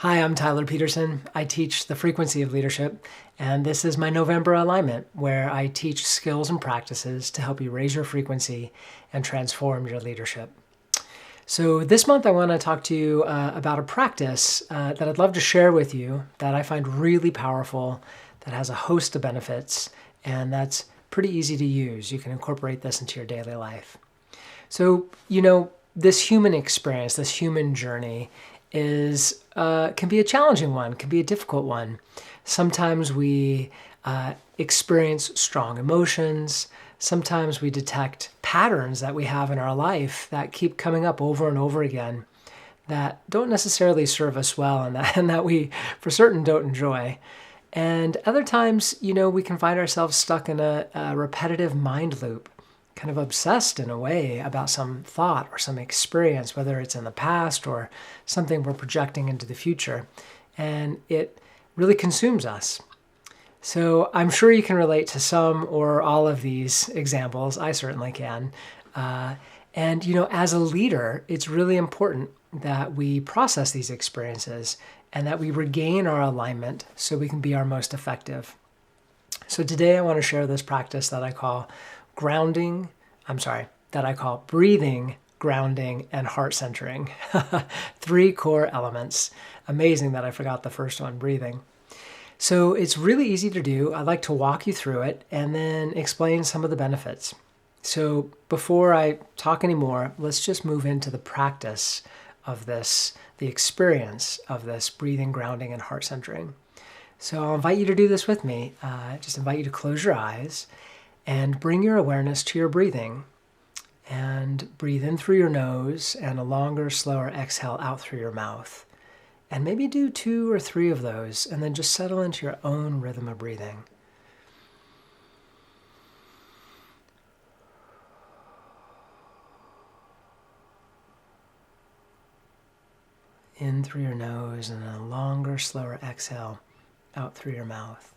Hi, I'm Tyler Peterson. I teach the frequency of leadership, and this is my November alignment where I teach skills and practices to help you raise your frequency and transform your leadership. So this month I want to talk to you about a practice that I'd love to share with you that I find really powerful, that has a host of benefits, and that's pretty easy to use. You can incorporate this into your daily life. So, this human experience, this human journey can be a challenging one, can be a difficult one. Sometimes we experience strong emotions. Sometimes we detect patterns that we have in our life that keep coming up over and over again that don't necessarily serve us well and that we for certain don't enjoy. And other times, we can find ourselves stuck in a repetitive mind loop, kind of obsessed in a way about some thought or some experience, whether it's in the past or something we're projecting into the future. And it really consumes us. So I'm sure you can relate to some or all of these examples. I certainly can. And as a leader, it's really important that we process these experiences and that we regain our alignment so we can be our most effective. So today I want to share this practice that I call breathing, grounding, and heart centering. 3 core elements. Amazing that I forgot the first one, breathing. So it's really easy to do. I'd like to walk you through it and then explain some of the benefits. So before I talk anymore, let's just move into the practice of this, the experience of this breathing, grounding, and heart centering. So I'll invite you to do this with me. Just invite you to close your eyes and bring your awareness to your breathing. And breathe in through your nose and a longer, slower exhale out through your mouth. And maybe do 2 or 3 of those and then just settle into your own rhythm of breathing. In through your nose and a longer, slower exhale out through your mouth.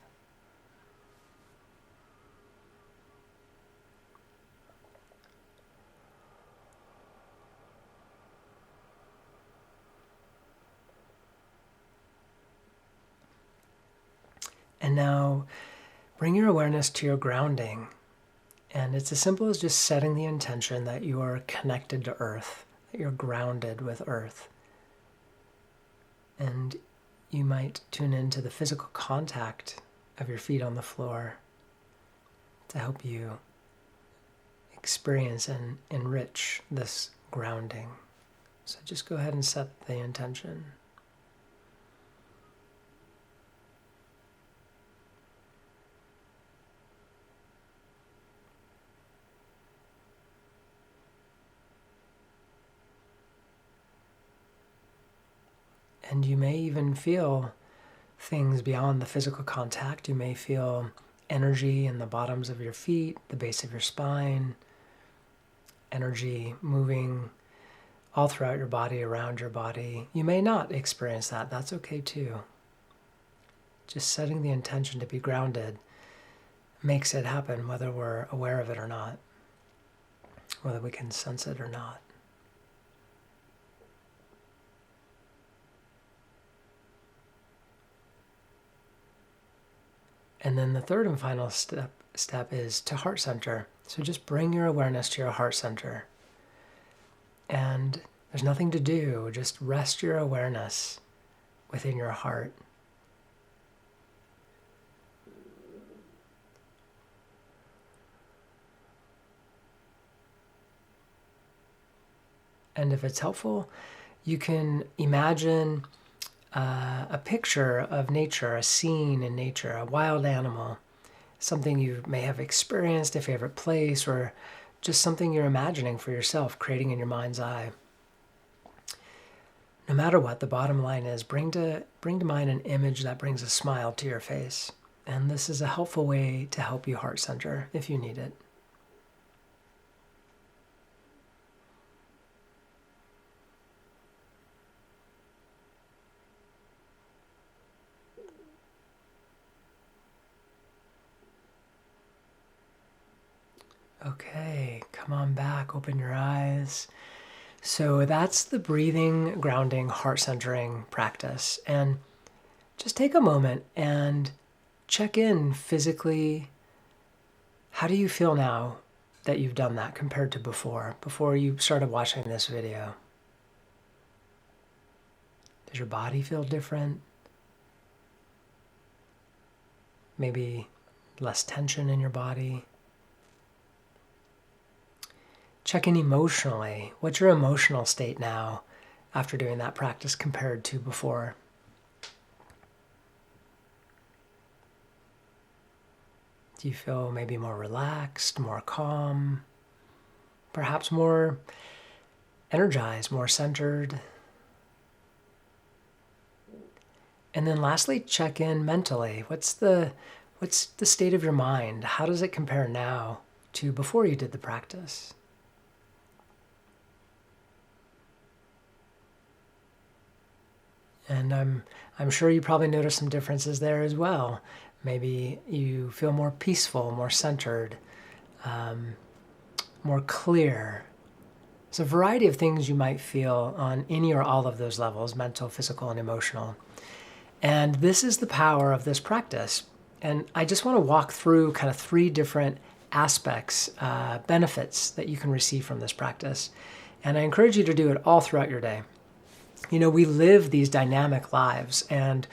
And now bring your awareness to your grounding. And it's as simple as just setting the intention that you are connected to Earth, that you're grounded with Earth. And you might tune into the physical contact of your feet on the floor to help you experience and enrich this grounding. So just go ahead and set the intention. And you may even feel things beyond the physical contact. You may feel energy in the bottoms of your feet, the base of your spine, energy moving all throughout your body, around your body. You may not experience that. That's okay too. Just setting the intention to be grounded makes it happen, whether we're aware of it or not, whether we can sense it or not. And then the third and final step is to heart center. So just bring your awareness to your heart center. And there's nothing to do. Just rest your awareness within your heart. And if it's helpful, you can imagine a picture of nature, a scene in nature, a wild animal, something you may have experienced, a favorite place, or just something you're imagining for yourself, creating in your mind's eye. No matter what, the bottom line is bring to mind an image that brings a smile to your face. And this is a helpful way to help you heart center if you need it. Okay, come on back, open your eyes. So that's the breathing, grounding, heart centering practice. And just take a moment and check in physically. How do you feel now that you've done that compared to before you started watching this video? Does your body feel different? Maybe less tension in your body? Check in emotionally. What's your emotional state now after doing that practice compared to before? Do you feel maybe more relaxed, more calm, perhaps more energized, more centered? And then lastly, check in mentally. What's the state of your mind? How does it compare now to before you did the practice? And I'm sure you probably noticed some differences there as well. Maybe you feel more peaceful, more centered, more clear. There's a variety of things you might feel on any or all of those levels, mental, physical, and emotional. And this is the power of this practice. And I just want to walk through kind of 3 different aspects, benefits that you can receive from this practice. And I encourage you to do it all throughout your day. You know, we live these dynamic lives, and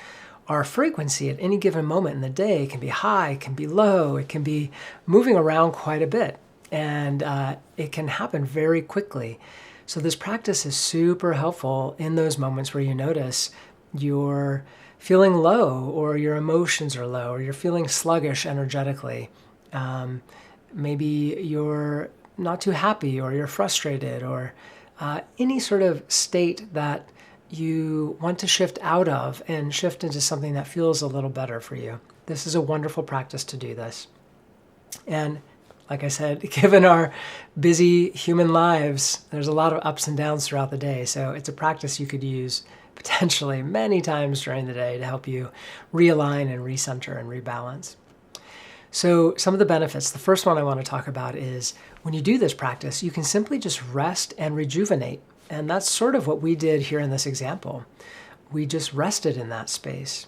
our frequency at any given moment in the day can be high, can be low, it can be moving around quite a bit, and it can happen very quickly. So this practice is super helpful in those moments where you notice you're feeling low, or your emotions are low, or you're feeling sluggish energetically. Maybe you're not too happy, or you're frustrated, or any sort of state that you want to shift out of and shift into something that feels a little better for you. This is a wonderful practice to do this. And like I said, given our busy human lives, there's a lot of ups and downs throughout the day. So it's a practice you could use potentially many times during the day to help you realign and recenter and rebalance. So some of the benefits, the first one I want to talk about is when you do this practice, you can simply just rest and rejuvenate. And that's sort of what we did here in this example. We just rested in that space.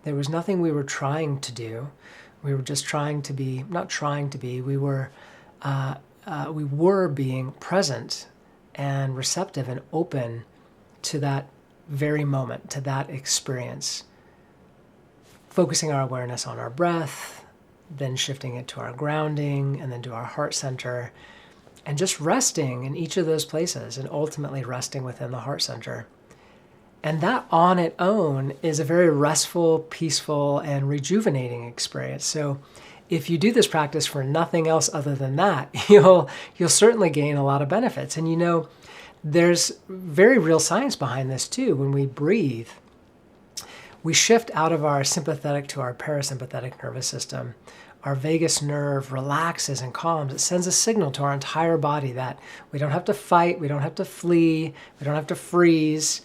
There was nothing we were trying to do. We were just we were being present and receptive and open to that very moment, to that experience. Focusing our awareness on our breath, then shifting it to our grounding, and then to our heart center, and just resting in each of those places, and ultimately resting within the heart center. And that on its own is a very restful, peaceful, and rejuvenating experience. So if you do this practice for nothing else other than that, you'll certainly gain a lot of benefits. And you know, there's very real science behind this too. When we breathe, we shift out of our sympathetic to our parasympathetic nervous system. Our vagus nerve relaxes and calms. It sends a signal to our entire body that we don't have to fight, we don't have to flee, we don't have to freeze,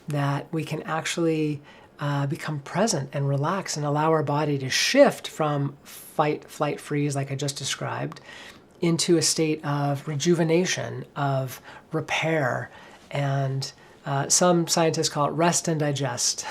that we can actually become present and relax and allow our body to shift from fight, flight, freeze, like I just described, into a state of rejuvenation, of repair, and some scientists call it rest and digest.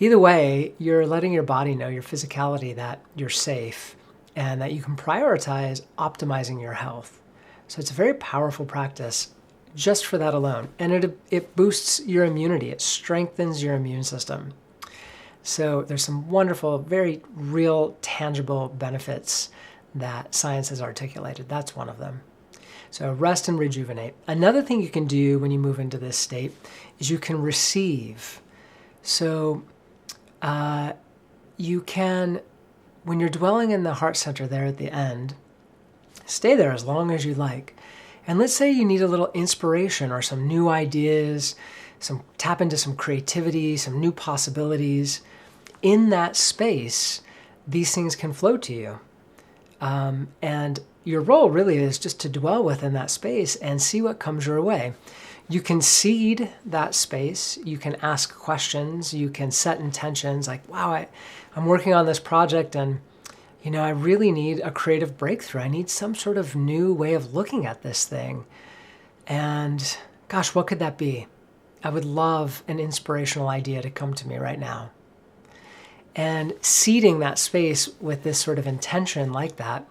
Either way, you're letting your body know, your physicality, that you're safe and that you can prioritize optimizing your health. So it's a very powerful practice just for that alone. And it boosts your immunity. It strengthens your immune system. So there's some wonderful, very real, tangible benefits that science has articulated. That's one of them. So rest and rejuvenate. Another thing you can do when you move into this state is you can receive. So you can, when you're dwelling in the heart center there at the end, stay there as long as you like. And let's say you need a little inspiration or some new ideas, tap into some creativity, some new possibilities. In that space, these things can flow to you. And your role really is just to dwell within that space and see what comes your way. You can seed that space, you can ask questions, you can set intentions like, wow, I'm working on this project and I really need a creative breakthrough. I need some sort of new way of looking at this thing. And gosh, what could that be? I would love an inspirational idea to come to me right now. And seeding that space with this sort of intention like that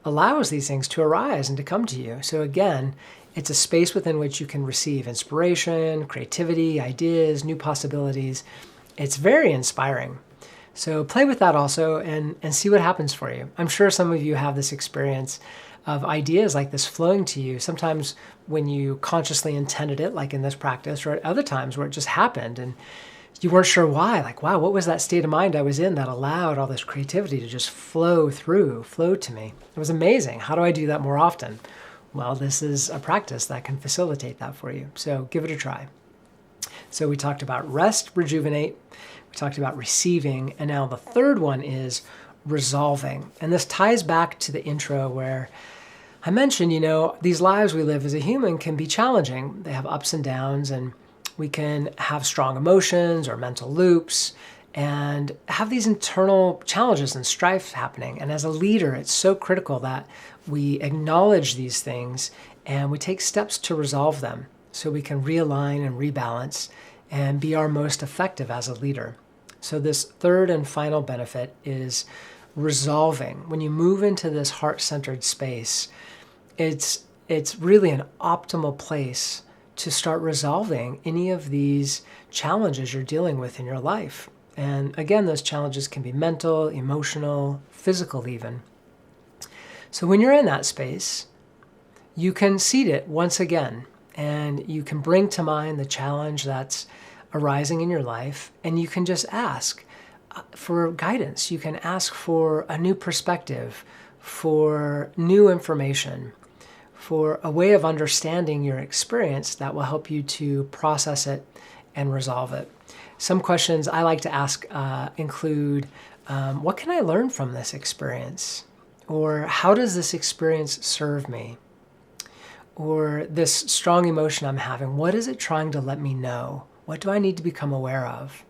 allows these things to arise and to come to you. So again, it's a space within which you can receive inspiration, creativity, ideas, new possibilities. It's very inspiring. So play with that also and see what happens for you. I'm sure some of you have this experience of ideas like this flowing to you, sometimes when you consciously intended it, like in this practice, or at other times where it just happened and you weren't sure why. Like, wow, what was that state of mind I was in that allowed all this creativity to just flow to me? It was amazing. How do I do that more often? Well, this is a practice that can facilitate that for you. So give it a try. So we talked about rest, rejuvenate. We talked about receiving. And now the third one is resolving. And this ties back to the intro where I mentioned, these lives we live as a human can be challenging. They have ups and downs, and we can have strong emotions or mental loops and have these internal challenges and strife happening. And as a leader, it's so critical that we acknowledge these things and we take steps to resolve them so we can realign and rebalance and be our most effective as a leader. So this third and final benefit is resolving. When you move into this heart-centered space, it's really an optimal place to start resolving any of these challenges you're dealing with in your life. And again, those challenges can be mental, emotional, physical even. So when you're in that space, you can seed it once again, and you can bring to mind the challenge that's arising in your life, and you can just ask for guidance. You can ask for a new perspective, for new information, for a way of understanding your experience that will help you to process it and resolve it. Some questions I like to ask include, what can I learn from this experience? Or how does this experience serve me? Or this strong emotion I'm having, what is it trying to let me know? What do I need to become aware of?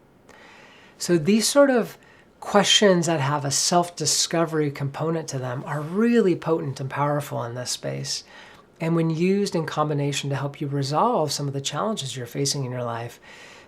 So these sort of questions that have a self-discovery component to them are really potent and powerful in this space. And when used in combination to help you resolve some of the challenges you're facing in your life,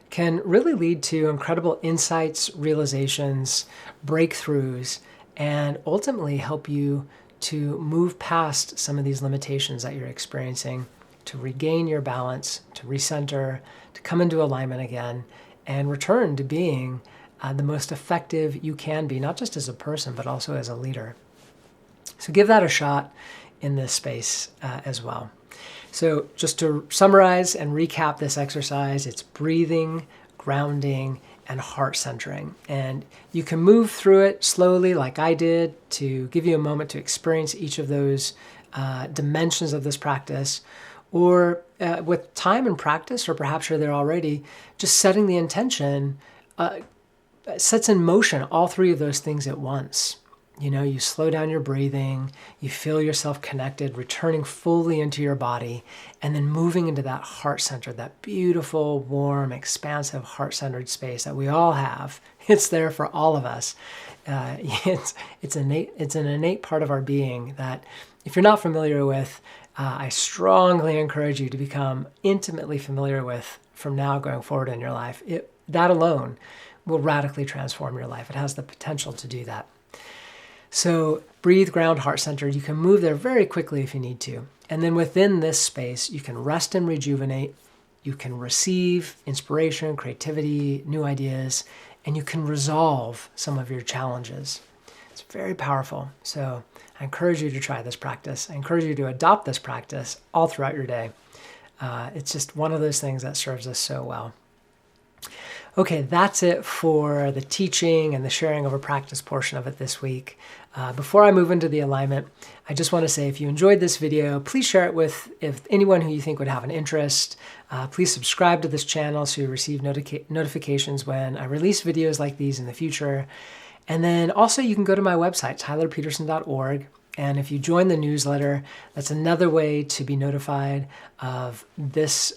can really lead to incredible insights, realizations, breakthroughs, and ultimately help you to move past some of these limitations that you're experiencing, to regain your balance, to recenter, to come into alignment again, and return to being the most effective you can be, not just as a person, but also as a leader. So give that a shot in this space as well. So just to summarize and recap this exercise, it's breathing, grounding, and heart centering. And you can move through it slowly like I did to give you a moment to experience each of those dimensions of this practice. Or with time and practice, or perhaps you're there already, just setting the intention sets in motion all three of those things at once. You slow down your breathing, you feel yourself connected, returning fully into your body, and then moving into that heart center, that beautiful, warm, expansive, heart-centered space that we all have. It's there for all of us. It's an innate part of our being that, if you're not familiar with, I strongly encourage you to become intimately familiar with from now going forward in your life. That alone will radically transform your life. It has the potential to do that. So breathe, ground, heart center. You can move there very quickly if you need to. And then within this space, you can rest and rejuvenate. You can receive inspiration, creativity, new ideas, and you can resolve some of your challenges. It's very powerful. So I encourage you to try this practice. I encourage you to adopt this practice all throughout your day. It's just one of those things that serves us so well. Okay, that's it for the teaching and the sharing of a practice portion of it this week. Before I move into the alignment, I just want to say if you enjoyed this video, please share it with anyone who you think would have an interest. Please subscribe to this channel so you receive notifications when I release videos like these in the future. And then also you can go to my website, tylerpeterson.org. And if you join the newsletter, that's another way to be notified of this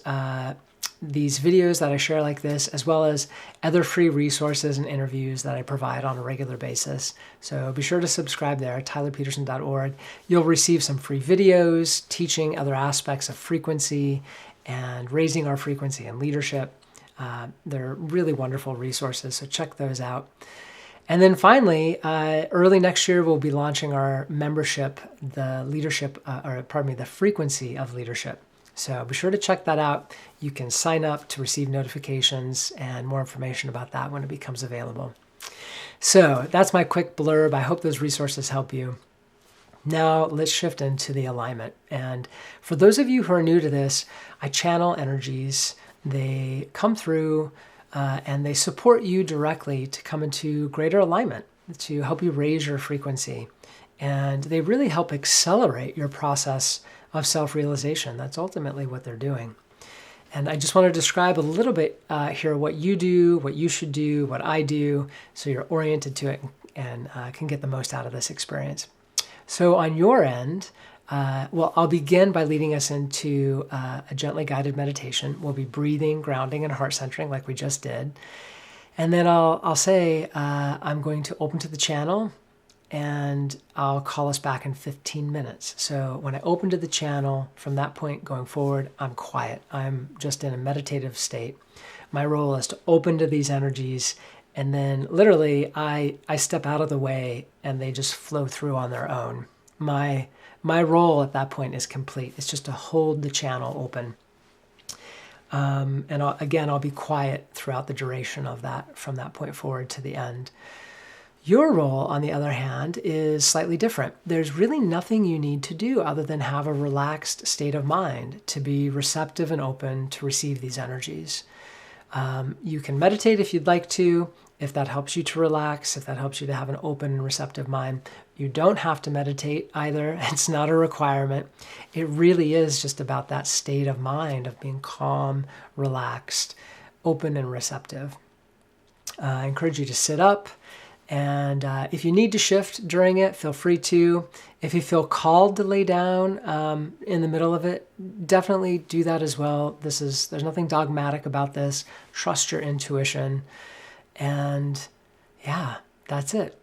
these videos that I share like this, as well as other free resources and interviews that I provide on a regular basis. So be sure to subscribe there at tylerpeterson.org. You'll receive some free videos teaching other aspects of frequency and raising our frequency and leadership. They're really wonderful resources, so check those out. And then finally, early next year, we'll be launching our membership, the frequency of leadership. So be sure to check that out. You can sign up to receive notifications and more information about that when it becomes available. So that's my quick blurb. I hope those resources help you. Now let's shift into the alignment. And for those of you who are new to this, I channel energies. They come through and they support you directly to come into greater alignment, to help you raise your frequency. And they really help accelerate your process of self-realization. That's ultimately what they're doing. And I just want to describe a little bit here what you do, what you should do, what I do, so you're oriented to it and can get the most out of this experience. So on your end, I'll begin by leading us into a gently guided meditation. We'll be breathing, grounding, and heart centering like we just did. And then I'll say I'm going to open to the channel, and I'll call us back in 15 minutes. So when I open to the channel, from that point going forward, I'm quiet. I'm just in a meditative state. My role is to open to these energies, and then literally I step out of the way and they just flow through on their own. My role at that point is complete. It's just to hold the channel open. And I'll be quiet throughout the duration of that, from that point forward to the end. Your role, on the other hand, is slightly different. There's really nothing you need to do other than have a relaxed state of mind to be receptive and open to receive these energies. You can meditate if you'd like to, if that helps you to relax, if that helps you to have an open and receptive mind. You don't have to meditate either. It's not a requirement. It really is just about that state of mind of being calm, relaxed, open, and receptive. I encourage you to sit up. And if you need to shift during it, feel free to. If you feel called to lay down in the middle of it, definitely do that as well. There's nothing dogmatic about this. Trust your intuition. And yeah, that's it.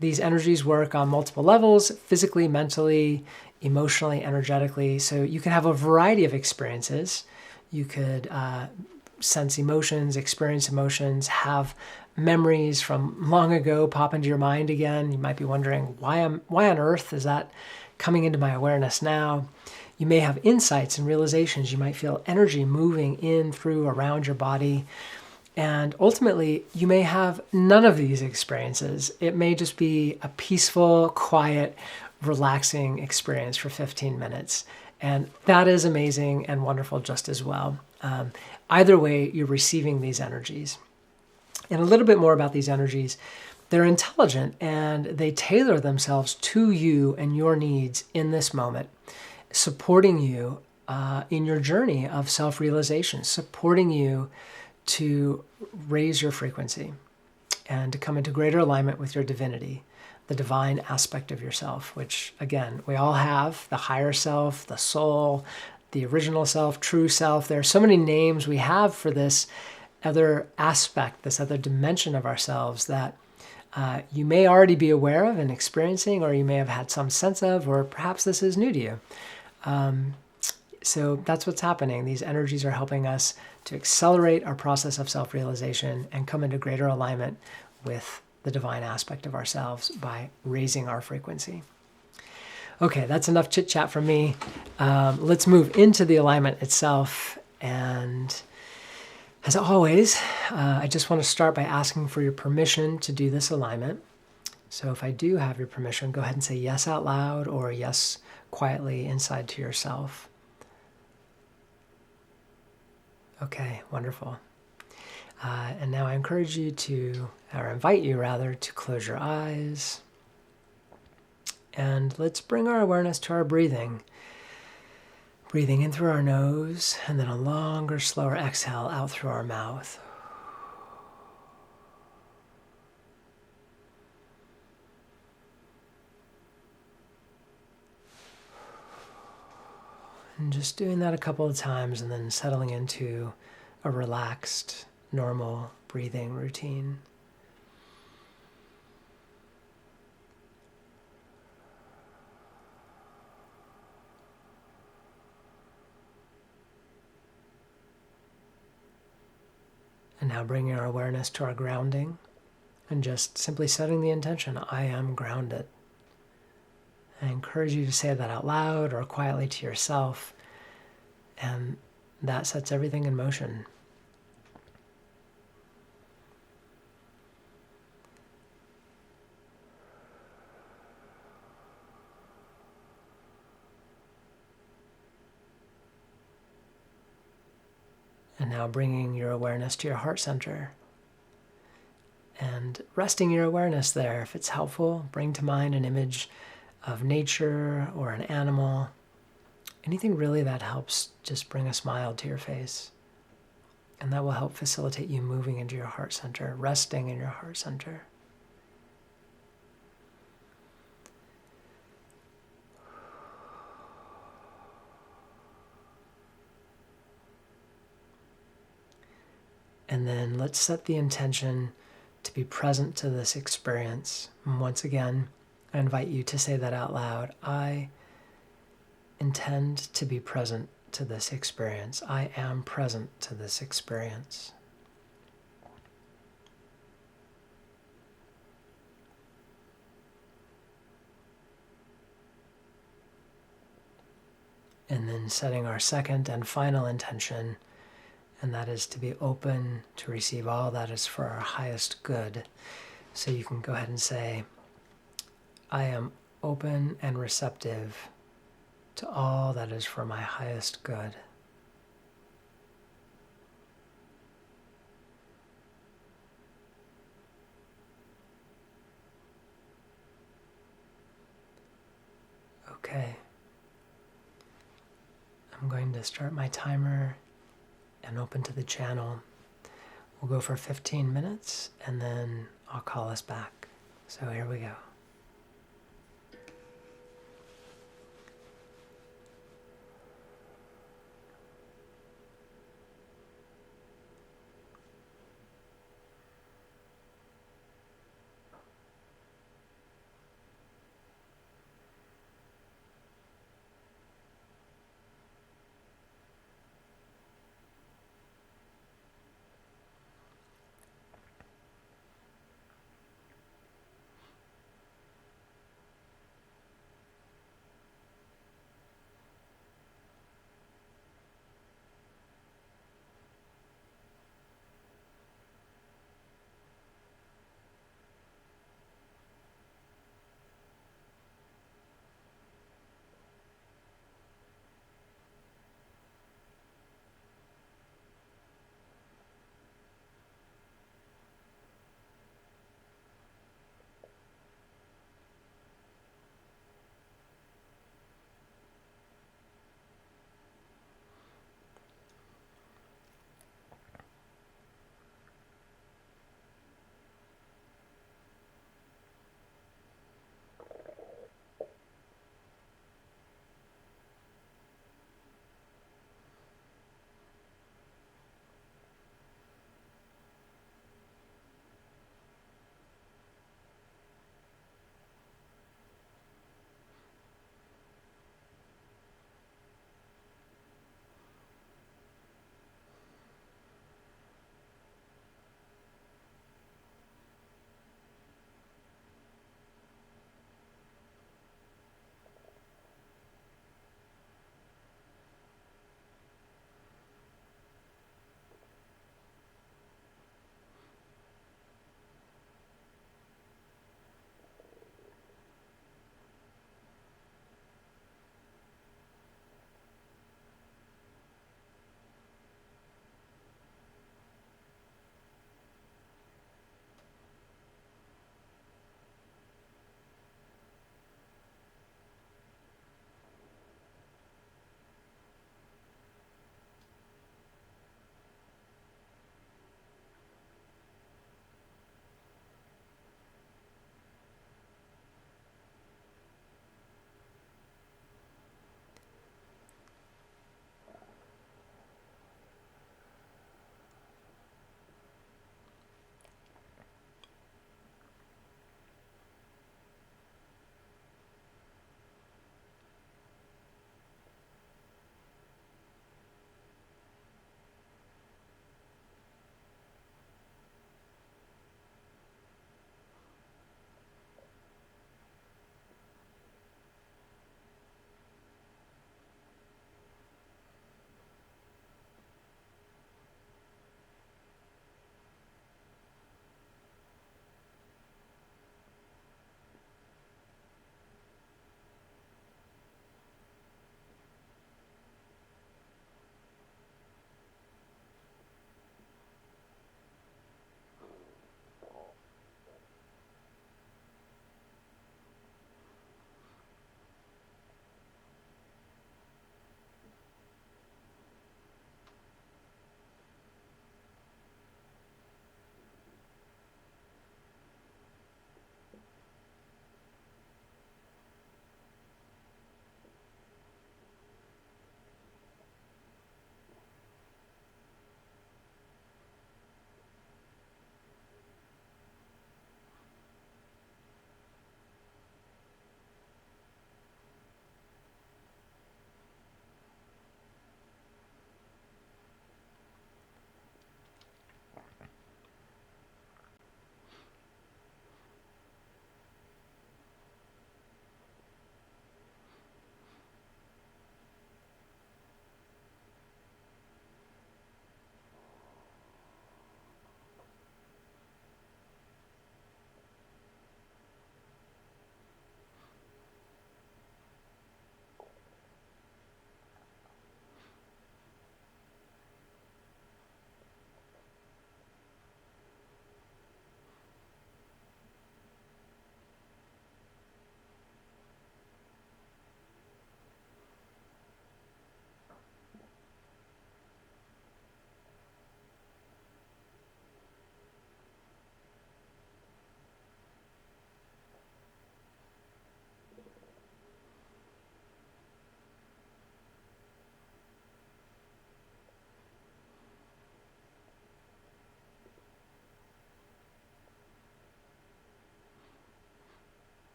These energies work on multiple levels, physically, mentally, emotionally, energetically. So you can have a variety of experiences. You could sense emotions, experience emotions, have memories from long ago pop into your mind again. You might be wondering, why on earth is that coming into my awareness now? You may have insights and realizations. You might feel energy moving in, through, around your body. And ultimately, you may have none of these experiences. It may just be a peaceful, quiet, relaxing experience for 15 minutes. And that is amazing and wonderful just as well. Either way, you're receiving these energies. And a little bit more about these energies. They're intelligent and they tailor themselves to you and your needs in this moment, supporting you in your journey of self-realization, supporting you to raise your frequency and to come into greater alignment with your divinity, the divine aspect of yourself, which, again, we all have: the higher self, the soul, the original self, true self. There are so many names we have for this other aspect, this other dimension of ourselves that you may already be aware of and experiencing, or you may have had some sense of, or perhaps this is new to you. So that's what's happening. These energies are helping us to accelerate our process of self-realization and come into greater alignment with the divine aspect of ourselves by raising our frequency. Okay, that's enough chit-chat from me. Let's move into the alignment itself. And as always, I just want to start by asking for your permission to do this alignment. So if I do have your permission, go ahead and say yes out loud or yes quietly inside to yourself. Okay, wonderful. And now I encourage you to, or invite you rather, to close your eyes. And let's bring our awareness to our breathing. Breathing in through our nose, and then a longer, slower exhale out through our mouth. And just doing that a couple of times and then settling into a relaxed, normal breathing routine. And now bringing our awareness to our grounding and just simply setting the intention, I am grounded. I encourage you to say that out loud or quietly to yourself, and that sets everything in motion. And now bringing your awareness to your heart center and resting your awareness there. If it's helpful, bring to mind an image of nature or an animal. Anything really that helps just bring a smile to your face. And that will help facilitate you moving into your heart center, resting in your heart center. And then let's set the intention to be present to this experience. And once again, I invite you to say that out loud. I intend to be present to this experience. I am present to this experience. And then setting our second and final intention, and that is to be open to receive all that is for our highest good. So you can go ahead and say, I am open and receptive to all that is for my highest good. Okay. I'm going to start my timer and open to the channel. We'll go for 15 minutes and then I'll call us back. So here we go.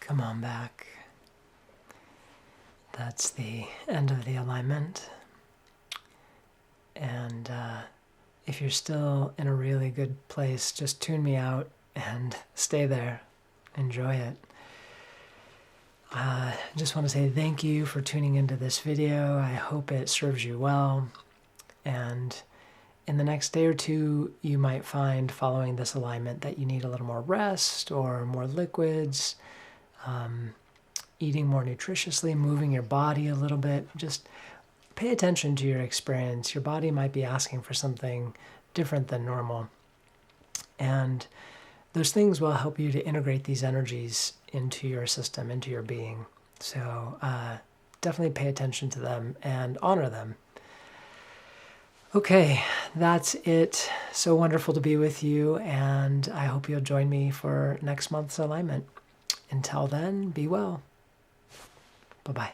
Come on back. That's the end of the alignment. And if you're still in a really good place, just tune me out and stay there. Enjoy it. I just want to say thank you for tuning into this video. I hope it serves you well. And in the next day or two, you might find following this alignment that you need a little more rest or more liquids, eating more nutritiously, moving your body a little bit. Just pay attention to your experience. Your body might be asking for something different than normal. And those things will help you to integrate these energies into your system, into your being. So definitely pay attention to them and honor them. Okay, that's it. So wonderful to be with you, and I hope you'll join me for next month's alignment. Until then, be well. Bye-bye.